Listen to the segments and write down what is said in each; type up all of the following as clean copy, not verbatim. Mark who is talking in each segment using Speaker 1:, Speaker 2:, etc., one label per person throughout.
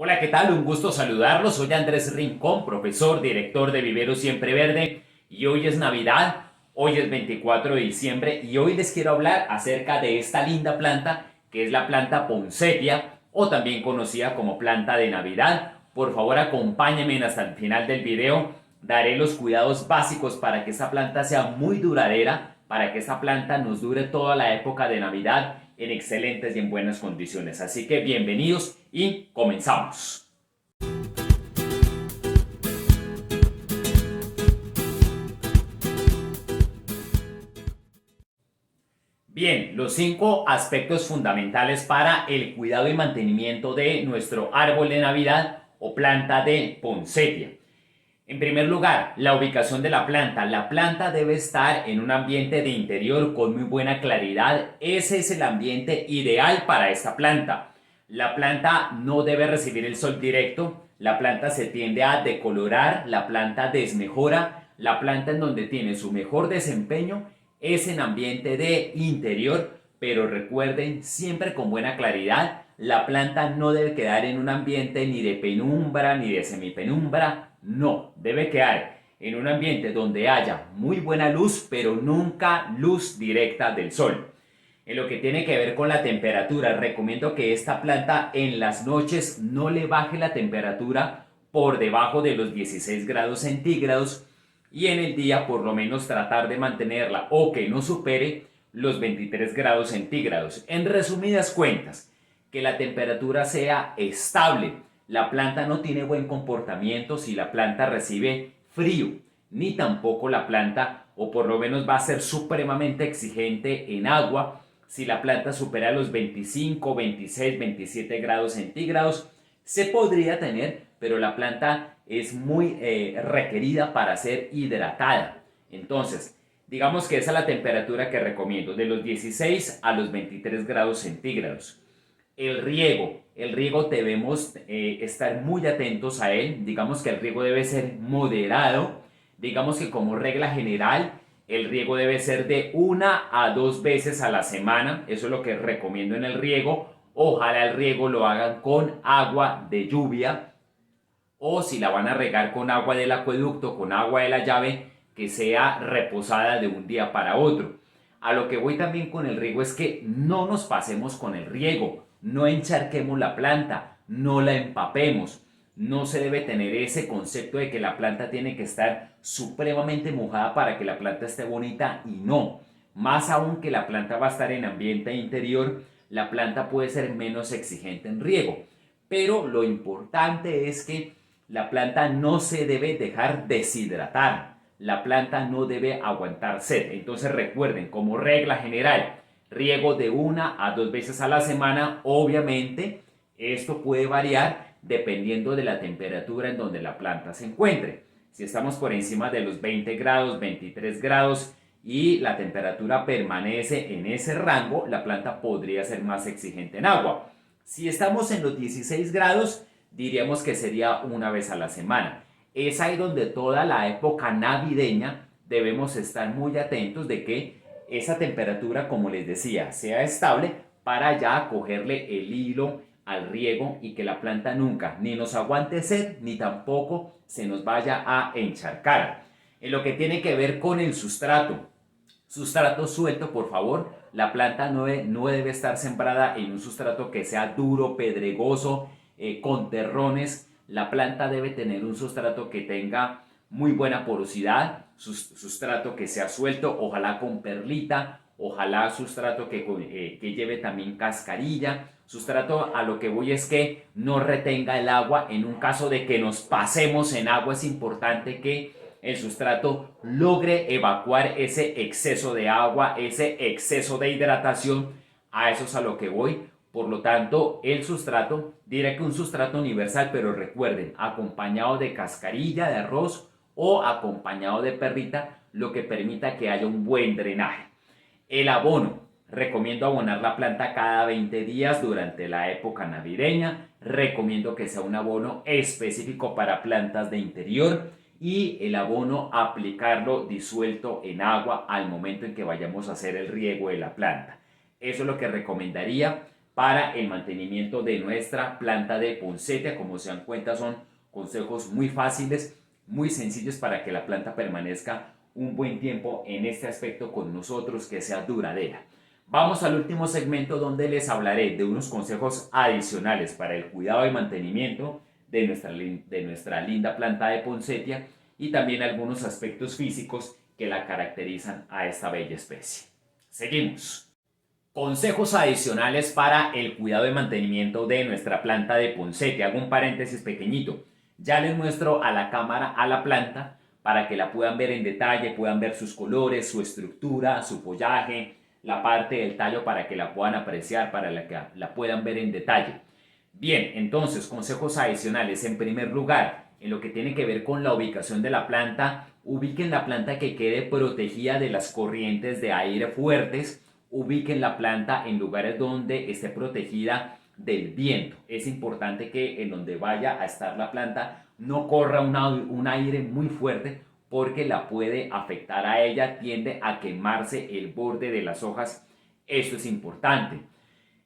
Speaker 1: Hola, ¿qué tal? Un gusto saludarlos. Soy Andrés Rincón, profesor, director de Vivero Siempre Verde. Y hoy es Navidad, hoy es 24 de diciembre y hoy les quiero hablar acerca de esta linda planta que es la planta Poinsettia o también conocida como planta de Navidad. Por favor, acompáñenme hasta el final del video. Daré los cuidados básicos para que esta planta sea muy duradera, para que esta planta nos dure toda la época de Navidad en excelentes y en buenas condiciones. Así que bienvenidos y comenzamos. Bien, los 5 aspectos fundamentales para el cuidado y mantenimiento de nuestro árbol de Navidad o planta de Poinsettia. En primer lugar, la ubicación de la planta. La planta debe estar en un ambiente de interior con muy buena claridad. Ese es el ambiente ideal para esta planta. La planta no debe recibir el sol directo. La planta se tiende a decolorar, la planta desmejora. La planta en donde tiene su mejor desempeño es en ambiente de interior, pero recuerden siempre con buena claridad, la planta no debe quedar en un ambiente ni de penumbra ni de semipenumbra, no, debe quedar en un ambiente donde haya muy buena luz, pero nunca luz directa del sol. En lo que tiene que ver con la temperatura, recomiendo que esta planta en las noches no le baje la temperatura por debajo de los 16 grados centígrados y en el día por lo menos tratar de mantenerla o que no supere los 23 grados centígrados. En resumidas cuentas, que la temperatura sea estable. La planta no tiene buen comportamiento si la planta recibe frío, ni tampoco la planta, o por lo menos va a ser supremamente exigente en agua si la planta supera los 25, 26, 27 grados centígrados. Se podría tener, pero la planta es muy requerida para ser hidratada. Entonces, digamos que esa es la temperatura que recomiendo, de los 16 a los 23 grados centígrados. El riego debemos estar muy atentos a él, digamos que el riego debe ser moderado, digamos que como regla general el riego debe ser de 1 a 2 veces a la semana, eso es lo que recomiendo en el riego. Ojalá el riego lo hagan con agua de lluvia o si la van a regar con agua del acueducto, con agua de la llave, que sea reposada de un día para otro. A lo que voy también con el riego es que no nos pasemos con el riego, no encharquemos la planta, no la empapemos. No se debe tener ese concepto de que la planta tiene que estar supremamente mojada para que la planta esté bonita y no. Más aún que la planta va a estar en ambiente interior, la planta puede ser menos exigente en riego. Pero lo importante es que la planta no se debe dejar deshidratar. La planta no debe aguantar sed. Entonces recuerden, como regla general, riego de 1 a 2 veces a la semana. Obviamente, esto puede variar dependiendo de la temperatura en donde la planta se encuentre. Si estamos por encima de los 20 grados, 23 grados y la temperatura permanece en ese rango, la planta podría ser más exigente en agua. Si estamos en los 16 grados, diríamos que sería 1 vez a la semana. Es ahí donde toda la época navideña debemos estar muy atentos de que esa temperatura, como les decía, sea estable para ya cogerle el hilo al riego y que la planta nunca ni nos aguante sed ni tampoco se nos vaya a encharcar. En lo que tiene que ver con el sustrato suelto, por favor, la planta no debe estar sembrada en un sustrato que sea duro, pedregoso, con terrones. La planta debe tener un sustrato que tenga muy buena porosidad, sustrato que sea suelto, ojalá con perlita, ojalá sustrato que lleve también cascarilla. Sustrato, a lo que voy es que no retenga el agua. En un caso de que nos pasemos en agua, es importante que el sustrato logre evacuar ese exceso de agua, ese exceso de hidratación. A eso es a lo que voy. Por lo tanto, el sustrato, diré que un sustrato universal, pero recuerden, acompañado de cascarilla de arroz o acompañado de perrita, lo que permita que haya un buen drenaje. El abono. Recomiendo abonar la planta cada 20 días durante la época navideña. Recomiendo que sea un abono específico para plantas de interior y el abono aplicarlo disuelto en agua al momento en que vayamos a hacer el riego de la planta. Eso es lo que recomendaría para el mantenimiento de nuestra planta de poinsettia. Como se dan cuenta, son consejos muy fáciles, muy sencillos para que la planta permanezca un buen tiempo en este aspecto con nosotros, que sea duradera. Vamos al último segmento, donde les hablaré de unos consejos adicionales para el cuidado y mantenimiento de nuestra linda planta de poinsettia, y también algunos aspectos físicos que la caracterizan a esta bella especie. Seguimos. Consejos adicionales para el cuidado y mantenimiento de nuestra planta de poinsettia. Hago un paréntesis pequeñito. Ya les muestro a la cámara a la planta para que la puedan ver en detalle, puedan ver sus colores, su estructura, su follaje, la parte del tallo, para que la puedan apreciar, para que la puedan ver en detalle. Bien, entonces, consejos adicionales. En primer lugar, en lo que tiene que ver con la ubicación de la planta, ubiquen la planta que quede protegida de las corrientes de aire fuertes. Ubiquen la planta en lugares donde esté protegida del viento. Es importante que en donde vaya a estar la planta no corra un aire muy fuerte, porque la puede afectar a ella, tiende a quemarse el borde de las hojas. Esto es importante.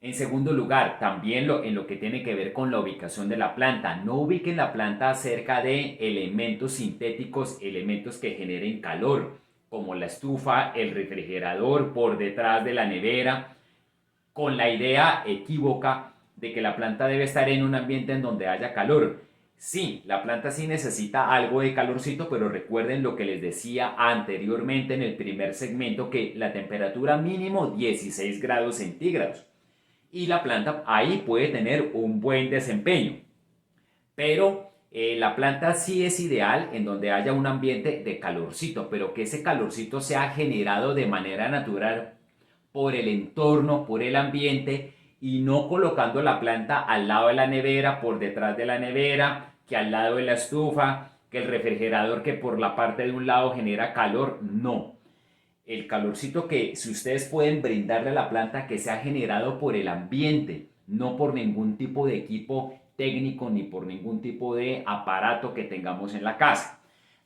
Speaker 1: En segundo lugar, también en lo que tiene que ver con la ubicación de la planta, no ubiquen la planta cerca de elementos sintéticos, elementos que generen calor, como la estufa, el refrigerador, por detrás de la nevera, con la idea equívoca de que la planta debe estar en un ambiente en donde haya calor. Sí, la planta sí necesita algo de calorcito, pero recuerden lo que les decía anteriormente en el primer segmento, que la temperatura mínimo 16 grados centígrados. Y la planta ahí puede tener un buen desempeño. Pero la planta sí es ideal en donde haya un ambiente de calorcito, pero que ese calorcito sea generado de manera natural por el entorno, por el ambiente, y no colocando la planta al lado de la nevera, por detrás de la nevera, que al lado de la estufa, que el refrigerador, que por la parte de un lado genera calor. No. El calorcito que si ustedes pueden brindarle a la planta, que sea generado por el ambiente, no por ningún tipo de equipo técnico ni por ningún tipo de aparato que tengamos en la casa.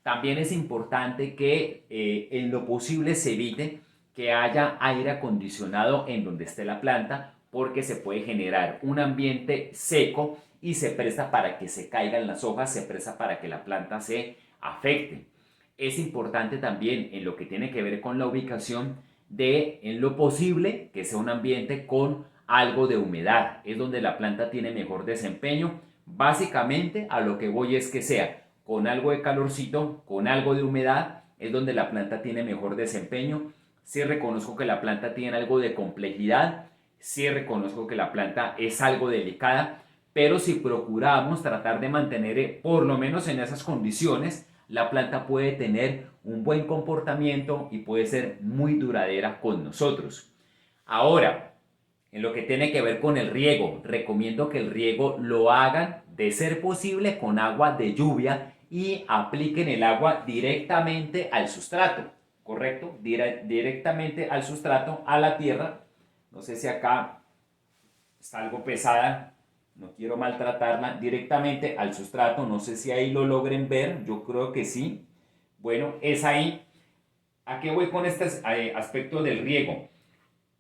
Speaker 1: También es importante que en lo posible se evite que haya aire acondicionado en donde esté la planta, porque se puede generar un ambiente seco y se presta para que se caigan las hojas, se presta para que la planta se afecte. Es importante también en lo que tiene que ver con la ubicación de, en lo posible, que sea un ambiente con algo de humedad. Es donde la planta tiene mejor desempeño. Básicamente a lo que voy es que sea con algo de calorcito, con algo de humedad, es donde la planta tiene mejor desempeño. Sí reconozco que la planta tiene algo de complejidad, sí reconozco que la planta es algo delicada, pero si procuramos tratar de mantener por lo menos en esas condiciones, la planta puede tener un buen comportamiento y puede ser muy duradera con nosotros. Ahora, en lo que tiene que ver con el riego, recomiendo que el riego lo hagan, de ser posible, con agua de lluvia, y apliquen el agua directamente al sustrato, ¿correcto? Directamente al sustrato, a la tierra. No sé si acá está algo pesada, no quiero maltratarla. Directamente al sustrato, no sé si ahí lo logren ver, yo creo que sí. Bueno, es ahí. ¿A qué voy con este aspecto del riego?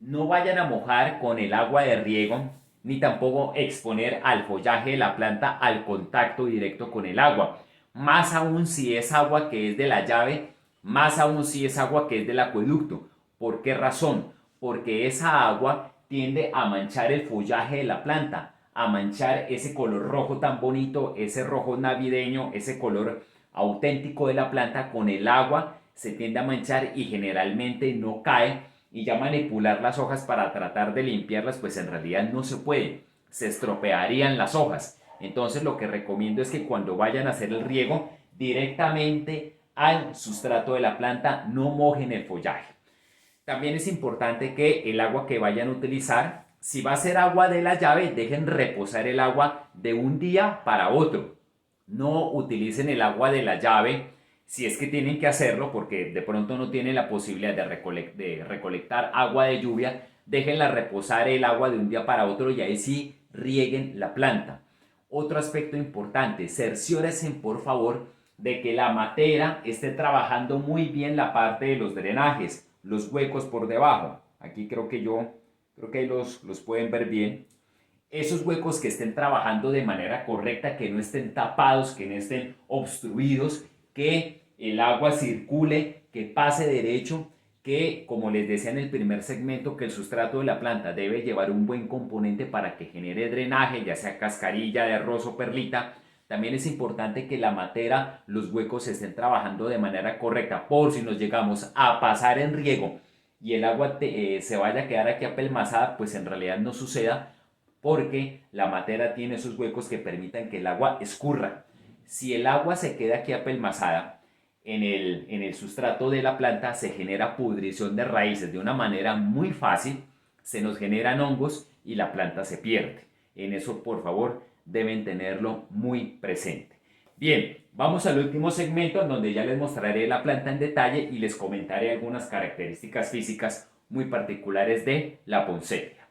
Speaker 1: No vayan a mojar con el agua de riego, ni tampoco exponer al follaje de la planta al contacto directo con el agua. Más aún si es agua que es de la llave, más aún si es agua que es del acueducto. ¿Por qué razón? Porque esa agua tiende a manchar el follaje de la planta, a manchar ese color rojo tan bonito, ese rojo navideño, ese color auténtico de la planta. Con el agua se tiende a manchar y generalmente no cae, y ya manipular las hojas para tratar de limpiarlas, pues en realidad no se puede, se estropearían las hojas. Entonces lo que recomiendo es que cuando vayan a hacer el riego, directamente al sustrato de la planta, no mojen el follaje. También es importante que el agua que vayan a utilizar, si va a ser agua de la llave, dejen reposar el agua de un día para otro. No utilicen el agua de la llave si es que tienen que hacerlo, porque de pronto no tienen la posibilidad de recolectar agua de lluvia. Déjenla reposar el agua de un día para otro y ahí sí rieguen la planta. Otro aspecto importante, cerciórense por favor de que la matera esté trabajando muy bien la parte de los drenajes, los huecos por debajo. Aquí creo creo que ahí los pueden ver bien. Esos huecos que estén trabajando de manera correcta, que no estén tapados, que no estén obstruidos, que el agua circule, que pase derecho, que como les decía en el primer segmento, que el sustrato de la planta debe llevar un buen componente para que genere drenaje, ya sea cascarilla de arroz o perlita. También es importante que la matera, los huecos estén trabajando de manera correcta, por si nos llegamos a pasar en riego y el agua se vaya a quedar aquí apelmazada, pues en realidad no suceda, porque la matera tiene esos huecos que permitan que el agua escurra. Si el agua se queda aquí apelmazada en el sustrato de la planta, se genera pudrición de raíces de una manera muy fácil, se nos generan hongos y la planta se pierde. En eso, por favor, deben tenerlo muy presente. Bien, vamos al último segmento en donde ya les mostraré la planta en detalle y les comentaré algunas características físicas muy particulares de la poinsettia.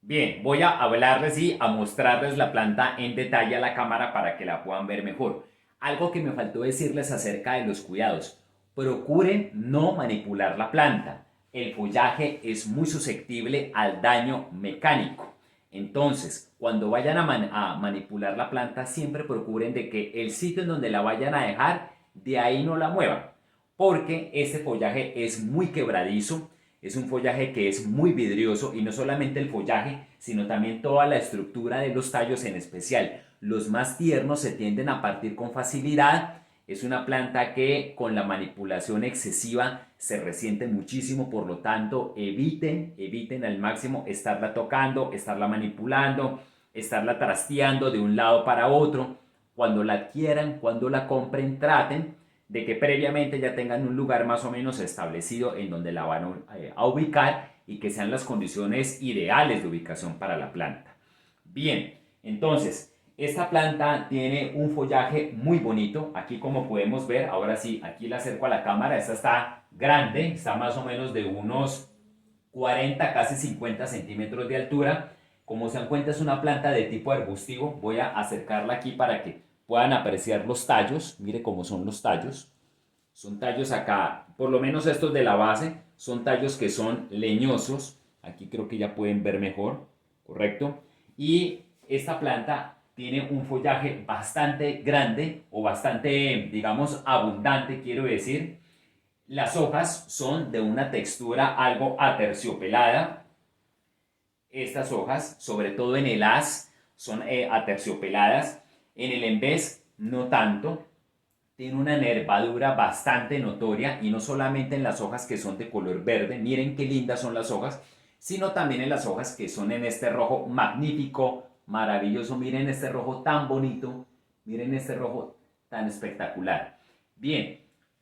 Speaker 1: Bien, voy a hablarles y a mostrarles la planta en detalle a la cámara para que la puedan ver mejor. Algo que me faltó decirles acerca de los cuidados. Procuren no manipular la planta. El follaje es muy susceptible al daño mecánico. Entonces, cuando vayan a manipular la planta, siempre procuren de que el sitio en donde la vayan a dejar, de ahí no la muevan. Porque este follaje es muy quebradizo. Es un follaje que es muy vidrioso y no solamente el follaje, sino también toda la estructura de los tallos en especial. Los más tiernos se tienden a partir con facilidad. Es una planta que con la manipulación excesiva se resiente muchísimo, por lo tanto eviten al máximo estarla tocando, estarla manipulando, estarla trasteando de un lado para otro. Cuando la adquieran, cuando la compren, traten de que previamente ya tengan un lugar más o menos establecido en donde la van a ubicar y que sean las condiciones ideales de ubicación para la planta. Bien, entonces, esta planta tiene un follaje muy bonito. Aquí como podemos ver, ahora sí, aquí la acerco a la cámara, esta está grande, está más o menos de unos 40, casi 50 centímetros de altura. Como se dan cuenta, es una planta de tipo arbustivo. Voy a acercarla aquí para que puedan apreciar los tallos. Mire cómo son los tallos. Son tallos acá, por lo menos estos de la base, son tallos que son leñosos. Aquí creo que ya pueden ver mejor, ¿correcto? Y esta planta tiene un follaje bastante grande o bastante, digamos, abundante, quiero decir. Las hojas son de una textura algo aterciopelada. Estas hojas, sobre todo en el haz, son aterciopeladas. En el envés, no tanto. Tiene una nervadura bastante notoria y no solamente en las hojas que son de color verde, miren qué lindas son las hojas, sino también en las hojas que son en este rojo magnífico, maravilloso. Miren este rojo tan bonito, miren este rojo tan espectacular. Bien,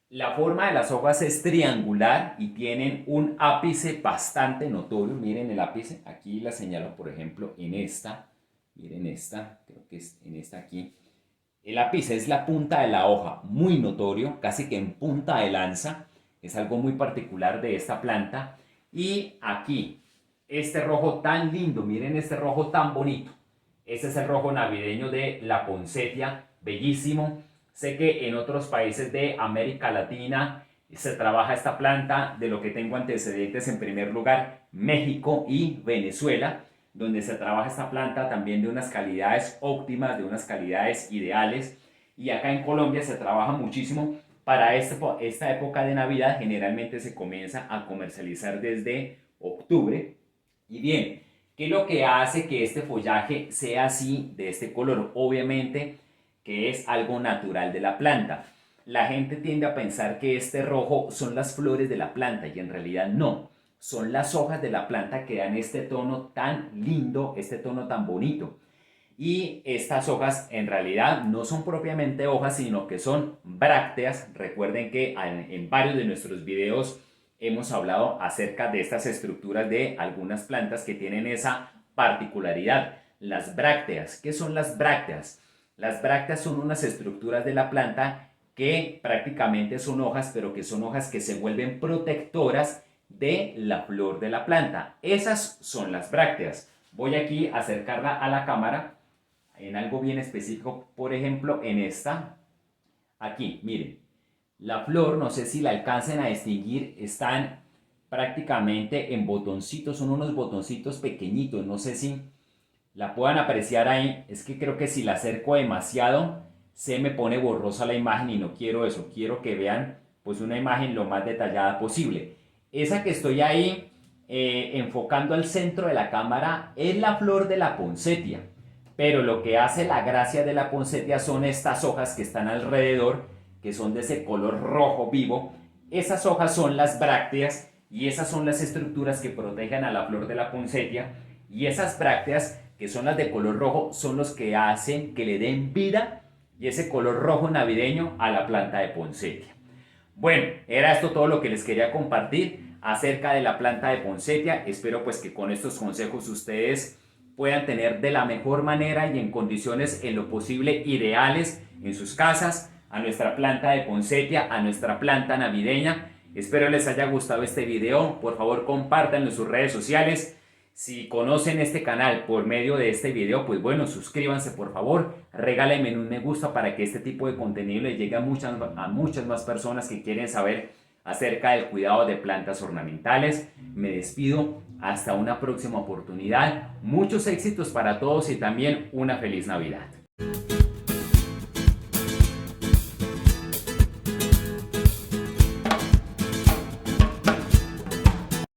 Speaker 1: la forma de las hojas es triangular y tienen un ápice bastante notorio. Miren el ápice, aquí la señalo por ejemplo en esta, miren esta, creo que es en esta aquí. El ápice es la punta de la hoja, muy notorio, casi que en punta de lanza. Es algo muy particular de esta planta. Y aquí, este rojo tan lindo, miren este rojo tan bonito. Este es el rojo navideño de la poinsettia, bellísimo. Sé que en otros países de América Latina se trabaja esta planta, de lo que tengo antecedentes en primer lugar, México y Venezuela, donde se trabaja esta planta también de unas calidades óptimas, de unas calidades ideales. Y acá en Colombia se trabaja muchísimo para esta época de Navidad. Generalmente se comienza a comercializar desde octubre. Y bien, ¿qué es lo que hace que este follaje sea así, de este color? Obviamente que es algo natural de la planta. La gente tiende a pensar que este rojo son las flores de la planta y en realidad no. Son las hojas de la planta que dan este tono tan lindo, este tono tan bonito. Y estas hojas en realidad no son propiamente hojas, sino que son brácteas. Recuerden que en varios de nuestros videos hemos hablado acerca de estas estructuras de algunas plantas que tienen esa particularidad. Las brácteas. ¿Qué son las brácteas? Las brácteas son unas estructuras de la planta que prácticamente son hojas, pero que son hojas que se vuelven protectoras de la flor de la planta. Esas son las brácteas. Voy aquí a acercarla a la cámara en algo bien específico, por ejemplo en esta, aquí, miren, la flor, no sé si la alcancen a distinguir, están prácticamente en botoncitos, son unos botoncitos pequeñitos, no sé si la puedan apreciar ahí, es que creo que si la acerco demasiado se me pone borrosa la imagen y no quiero eso, quiero que vean pues una imagen lo más detallada posible. Esa que estoy ahí enfocando al centro de la cámara es la flor de la poinsettia, pero lo que hace la gracia de la poinsettia son estas hojas que están alrededor, que son de ese color rojo vivo. Esas hojas son las brácteas y esas son las estructuras que protegen a la flor de la poinsettia, y esas brácteas que son las de color rojo son los que hacen que le den vida y ese color rojo navideño a la planta de poinsettia. Bueno, era esto todo lo que les quería compartir acerca de la planta de poinsettia. Espero pues que con estos consejos ustedes puedan tener de la mejor manera y en condiciones en lo posible ideales en sus casas a nuestra planta de poinsettia, a nuestra planta navideña. Espero les haya gustado este video. Por favor, compártanlo en sus redes sociales. Si conocen este canal por medio de este video, pues bueno, suscríbanse por favor, regálenme un me gusta para que este tipo de contenido le llegue a muchas más personas que quieren saber acerca del cuidado de plantas ornamentales. Me despido, hasta una próxima oportunidad, muchos éxitos para todos y también una feliz Navidad.